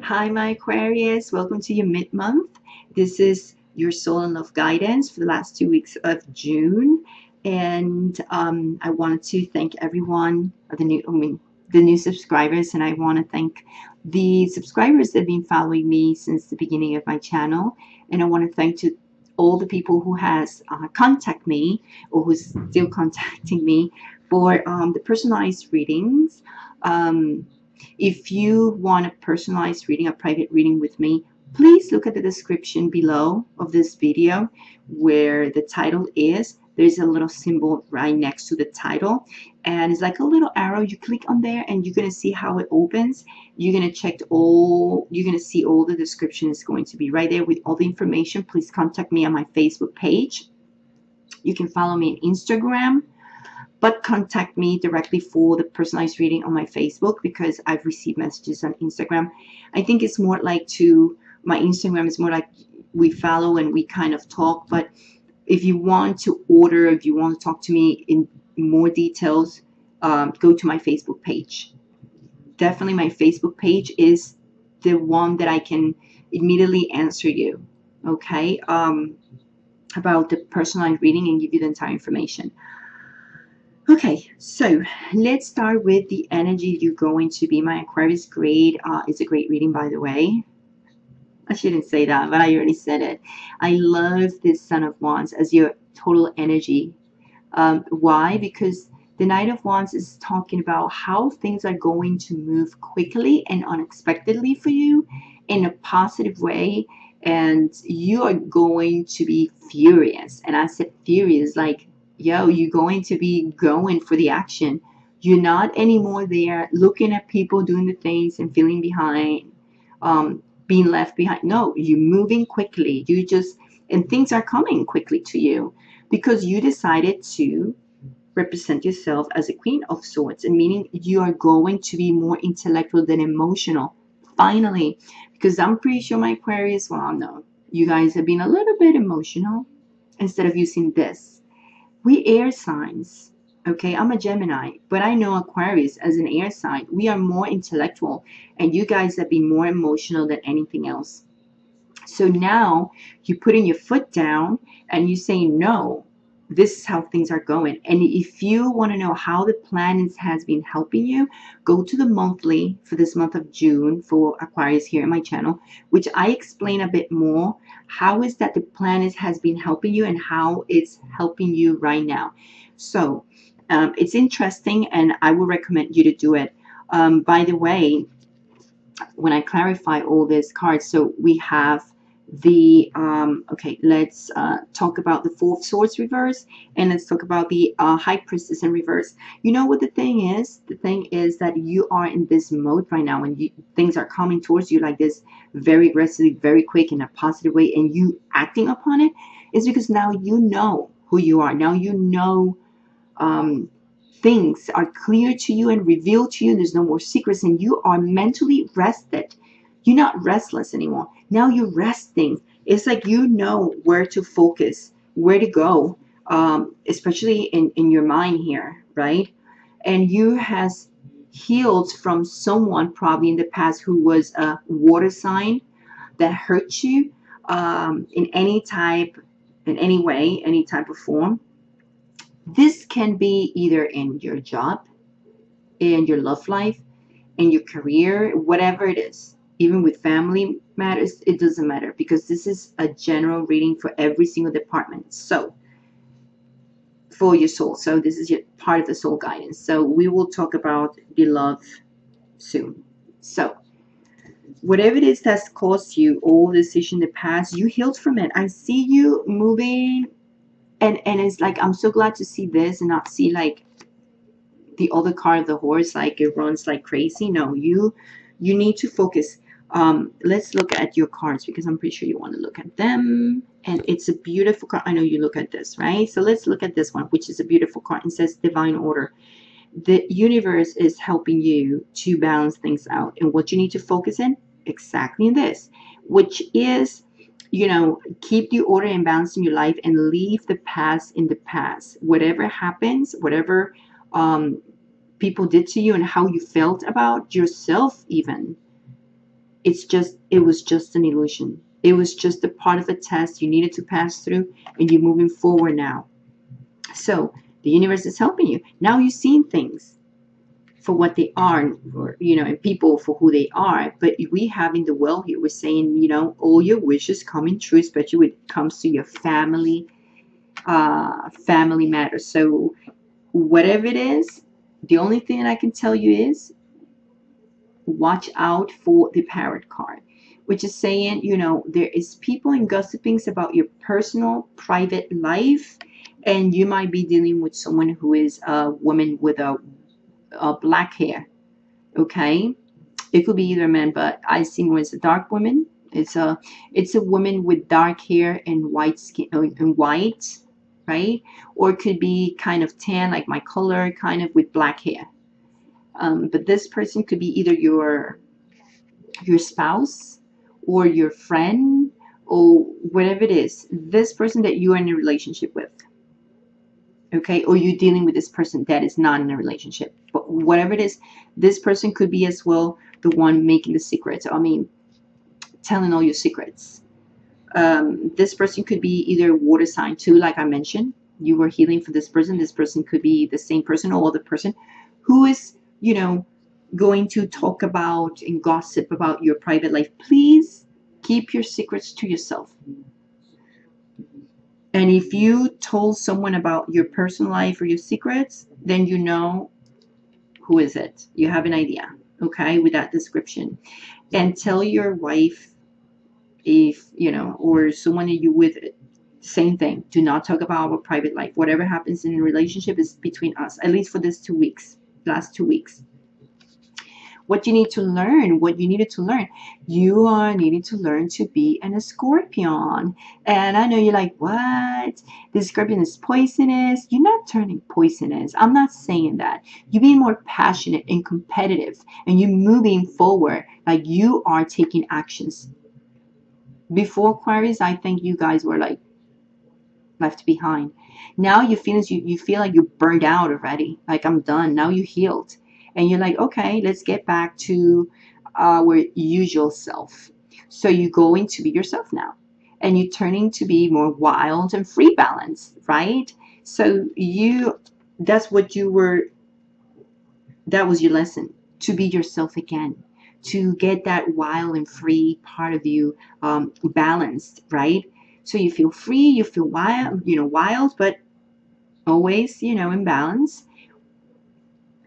Hi, my Aquarius. Welcome to your mid-month. This is your soul and love guidance for the last 2 weeks of June. And I wanted to thank everyone, the new subscribers, and I want to thank the subscribers that have been following me since the beginning of my channel. And I want to thank to all the people who has contacted me or who's still contacting me for the personalized readings. If you want a personalized reading, a private reading with me, please look at the description below of this video where the title is. There's a little symbol right next to the title, and it's like a little arrow. You click on there and you're going to see how it opens. You're going to see all the description is going to be right there with all the information. Please contact me on my Facebook page. You can follow me on Instagram, but contact me directly for the personalized reading on my Facebook because I've received messages on Instagram. I think it's more like my Instagram is more like we follow and we kind of talk. But if you want to order, if you want to talk to me in more details, go to my Facebook page. Definitely my Facebook page is the one that I can immediately answer you, okay, about the personalized reading and give you the entire information. Okay, so let's start with the energy you're going to be. My Aquarius grade is a great reading, by the way. I shouldn't say that, but I already said it. I love this Son of Wands as your total energy. Why? Because the Knight of Wands is talking about how things are going to move quickly and unexpectedly for you in a positive way. And you are going to be furious. And I said furious, like, yo, you're going to be going for the action. You're not anymore there looking at people doing the things and feeling behind, being left behind. No, you're moving quickly. And things are coming quickly to you because you decided to represent yourself as a Queen of Swords, and meaning you are going to be more intellectual than emotional. Finally, because I'm pretty sure my Aquarius, well, no, you guys have been a little bit emotional instead of using this. We air signs, okay? I'm a Gemini, but I know Aquarius as an air sign. We are more intellectual, and you guys have been more emotional than anything else. So now you're putting your foot down and you're saying, no, this is how things are going. And if you want to know how the planets has been helping you, go to the monthly for this month of June for Aquarius here in my channel, which I explain a bit more. How is that the planets has been helping you and how it's helping you right now. So it's interesting, and I would recommend you to do it. By the way, when I clarify all these cards, so we have the okay, let's talk about the Four of Swords reverse, and let's talk about the High Priestess in reverse. You know what the thing is? The thing is that you are in this mode right now, and things are coming towards you like this, very aggressively, very quick, in a positive way, and you acting upon it is because now you know who you are. Now you know things are clear to you and revealed to you. There's no more secrets, and you are mentally rested. You're not restless anymore. Now you're resting. It's like you know where to focus, where to go, especially in your mind here, right? And you has healed from someone probably in the past who was a water sign that hurt you in any way, any type of form. This can be either in your job, in your love life, in your career, whatever it is. Even with family matters, it doesn't matter, because this is a general reading for every single department. So for your soul. So this is your part of the soul guidance. So we will talk about the love soon. So whatever it is that's caused you all this issue in the past, you healed from it. I see you moving, and it's like, I'm so glad to see this and not see like the other card of the horse, like it runs like crazy. No, you need to focus. Let's look at your cards, because I'm pretty sure you want to look at them. And it's a beautiful card. I know you look at this, right? So let's look at this one, which is a beautiful card. It says divine order. The universe is helping you to balance things out. And what you need to focus in, exactly in this, which is, you know, keep the order and balance in your life and leave the past in the past. Whatever happens, whatever people did to you and how you felt about yourself even, it was just an illusion. It was just a part of a test you needed to pass through, and you're moving forward now. So the universe is helping you. Now you've seen things for what they are, or, and people for who they are. But we having the well here, we're saying, all your wishes coming true, especially when it comes to your family matters. So whatever it is, the only thing that I can tell you is watch out for the parrot card, which is saying, there is people and gossipings about your personal private life, and you might be dealing with someone who is a woman with a black hair. Okay, it could be either man, but I see when it's a dark woman. It's a woman with dark hair and white skin and white, right? Or it could be kind of tan, like my color, kind of with black hair. But this person could be either your spouse or your friend or whatever it is. This person that you are in a relationship with. Okay, or you're dealing with this person that is not in a relationship. But whatever it is, this person could be as well the one making the secrets. I mean, telling all your secrets. This person could be either water sign too, like I mentioned. You were healing for this person. This person could be the same person or the person who is, going to talk about and gossip about your private life. Please keep your secrets to yourself. And if you told someone about your personal life or your secrets, then you know who is it. You have an idea, okay, with that description. And tell your wife, if, or someone that you with, same thing. Do not talk about our private life. Whatever happens in a relationship is between us, at least for this 2 weeks, last 2 weeks. What you need to learn, what you needed to learn, you are needing to learn to be an scorpion. And I know you're like, what? The scorpion is poisonous. You're not turning poisonous. I'm not saying that. You're being more passionate and competitive, and you're moving forward, like you are taking actions. Before Aquarius, I think you guys were like left behind. Now you feel like you're burned out already. Like, I'm done. Now you healed. And you're like, okay, let's get back to our usual self. So you're going to be yourself now. And you're turning to be more wild and free balance, right? So that was your lesson, to be yourself again, to get that wild and free part of you balanced, right? So you feel free, you feel wild, but always, in balance.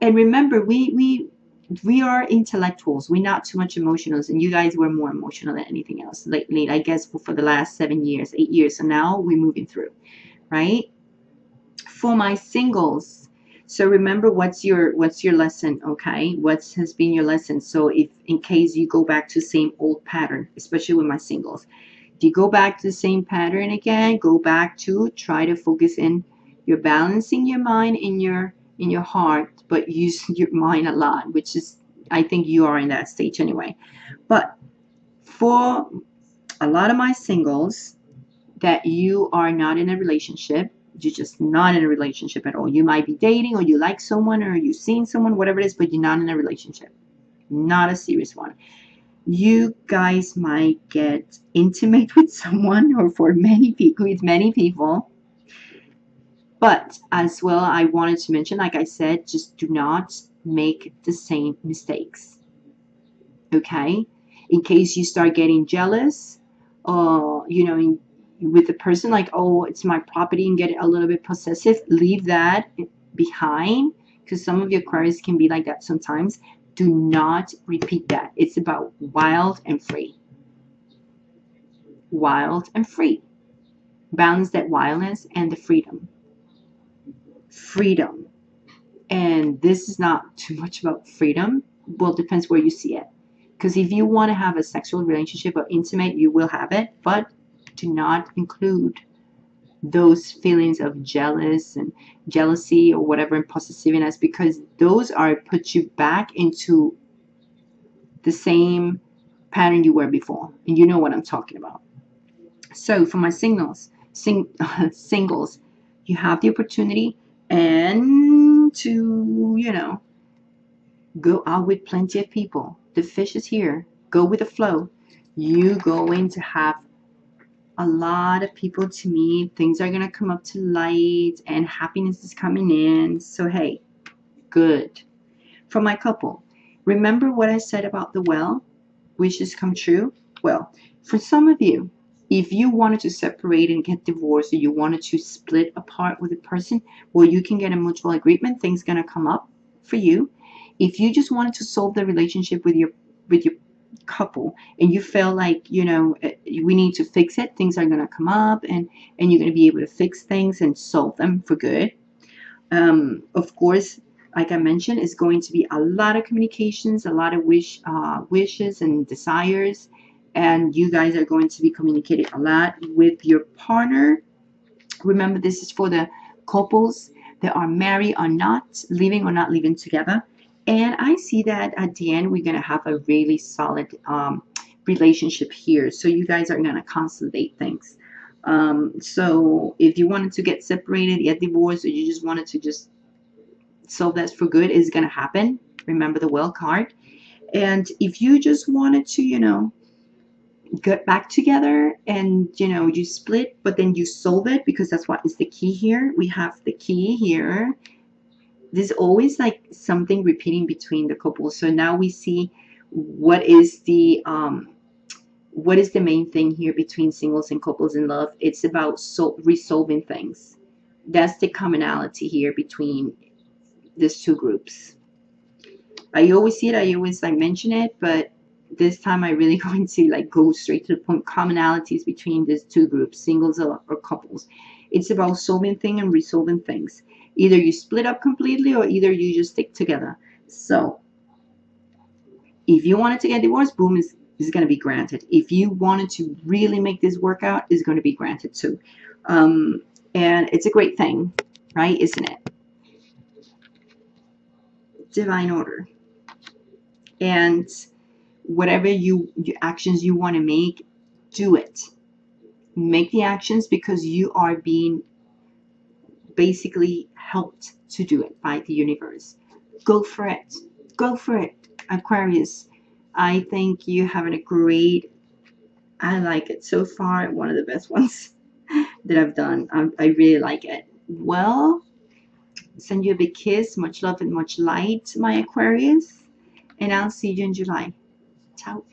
And remember, we are intellectuals. We're not too much emotionals, and you guys were more emotional than anything else lately. I guess for the last 7 years, 8 years. So now we're moving through, right? For my singles, so remember what's your lesson, okay? What has been your lesson? So if in case you go back to the same old pattern, especially with my singles, if you go back to the same pattern again, go back to try to focus in. You're balancing your mind in your heart, but use your mind a lot, which is, I think you are in that stage anyway. But for a lot of my singles that you are not in a relationship, you're just not in a relationship at all. You might be dating, or you like someone, or you've seen someone, whatever it is, but you're not in a relationship, not a serious one. You guys might get intimate with someone, or with many people. But as well, I wanted to mention, like I said, just do not make the same mistakes. Okay? In case you start getting jealous, with the person, like, oh, it's my property, and get a little bit possessive, leave that behind, because some of your Aquarius can be like that sometimes. Do not repeat that. It's about wild and free. Wild and free. Balance that wildness and the freedom. Freedom. And this is not too much about freedom. Well, it depends where you see it. Because if you want to have a sexual relationship or intimate, you will have it. But do not include those feelings of jealousy or whatever, and possessiveness, because those put you back into the same pattern you were before. And you know what I'm talking about. So for my singles, you have the opportunity and to, go out with plenty of people. The fish is here. go with the flow. You're going to have a lot of people to meet. Things are going to come up to light and happiness is coming in. So, hey, good. For my couple, remember what I said about the well? Wishes come true? Well, for some of you, if you wanted to separate and get divorced, or you wanted to split apart with a person, well, you can get a mutual agreement. Things going to come up for you. If you just wanted to solve the relationship with your couple and you feel like, you know, we need to fix it, things are going to come up, and you're going to be able to fix things and solve them for good. Of course, like I mentioned, it's going to be a lot of communications, a lot of wishes and desires, and you guys are going to be communicating a lot with your partner. Remember, this is for the couples that are married or not, living or not living together. And I see that at the end, we're going to have a really solid relationship here. So you guys are going to consolidate things. So if you wanted to get separated, get divorced, or you just wanted to just solve that for good, it's going to happen. Remember the well card. And if you just wanted to, you know, get back together and, you know, you split, but then you solve it, because that's what is the key here. We have the key here. There's always like something repeating between the couples. So now we see what is the main thing here between singles and couples in love. It's about resolving things. That's the commonality here between these two groups. I always see it, I always like mention it, but this time I really going to like go straight to the point. Commonalities between these two groups, singles or couples. It's about solving things and resolving things. Either you split up completely or either you just stick together. So if you wanted to get divorced, boom, is going to be granted. If you wanted to really make this work out, is going to be granted too. And it's a great thing, right? Isn't it? Divine order. And whatever actions you want to make, do it. Make the actions, because you are being basically helped to do it by the universe. Go for it. Go for it, Aquarius. I think you're having a great, I like it so far. One of the best ones that I've done. I really like it. Well, send you a big kiss. Much love and much light, my Aquarius. And I'll see you in July. Ciao.